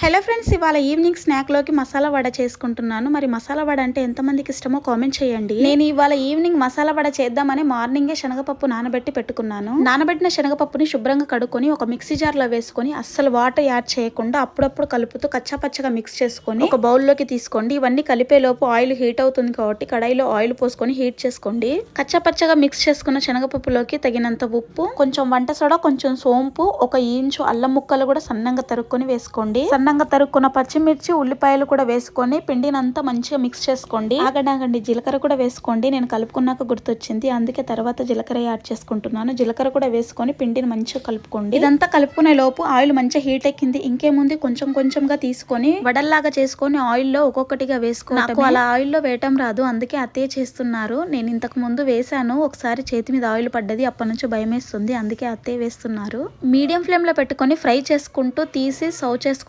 Hello friends, ఇవాళ evening స్నాక్లోకి masala vada చేసుకుంటున్నాను. మరి మసాలా వడ అంటే ఎంతమందికి ఇష్టమో కామెంట్ చేయండి. నేను ఇవాళ ఈవినింగ్ మసాలా వడ చేద్దామని మార్నింగే శనగపప్పు నానబెట్టి పెట్టుకున్నాను. నానబెట్టిన శనగపప్పుని శుభ్రంగా కడుక్కొని ఒక మిక్సీ జార్లో వేసుకొని అస్సలు వాటర్ యాడ్ చేయకుండా అప్పుడప్పుడు కలుపుతూ కచ్చాపచ్చగా మిక్స్ చేసుకొని ఒక బౌల్లోకి తీసుకోండి. ఇవన్నీ కలిపేలోపు ఆయిల్ హీట్ అవుతుంది కాబట్టి కడాయిలో ఆయిల్ పోసుకొని హీట్ చేసుకోండి. కచ్చాపచ్చగా మిక్స్ చేసుకున్న శనగపప్పులోకి తగినంత ఉప్పు, కొంచెం వంట సోడా, కొంచెం సోంపు, ఒక ఇంచు అల్లం ముక్కలు కూడా సన్నంగా తరుక్కొని వేసుకోండి. సన్నంగా తరుక్కున్న పచ్చిమిర్చి, ఉల్లిపాయలు కూడా వేసుకొని పిండినంతా మంచిగా మిక్స్ చేసుకోండి. ఆగండి, జీలకర్ర కూడా వేసుకోండి. నేను కలుపుకున్నాక గుర్తొచ్చింది, అందుకే తర్వాత జీలకర్ర యాడ్ చేసుకుంటున్నాను. జీలకర్ర కూడా వేసుకొని పిండిని మంచిగా కలుపుకోండి. ఇదంతా కలుపుకునే లోపు ఆయిల్ మంచిగా హీట్ ఎక్కింది. ఇంకేముంది, కొంచెం కొంచెంగా తీసుకొని వడల్లాగా చేసుకొని ఆయిల్లో ఒక్కొక్కటిగా వేసుకో. నాకు అలా ఆయిల్లో వేయటం రాదు, అందుకే అత్తయ్య చేస్తున్నారు. నేను ఇంతకు ముందు వేసాను, ఒకసారి చేతి మీద ఆయిల్ పడ్డది, అప్పటి నుంచి భయం వేస్తుంది, అందుకే అత్తయ్య వేస్తున్నారు. మీడియం ఫ్లేమ్ లో పెట్టుకొని ఫ్రై చేసుకుంటూ తీసి సర్వ్ చేసుకుంటూ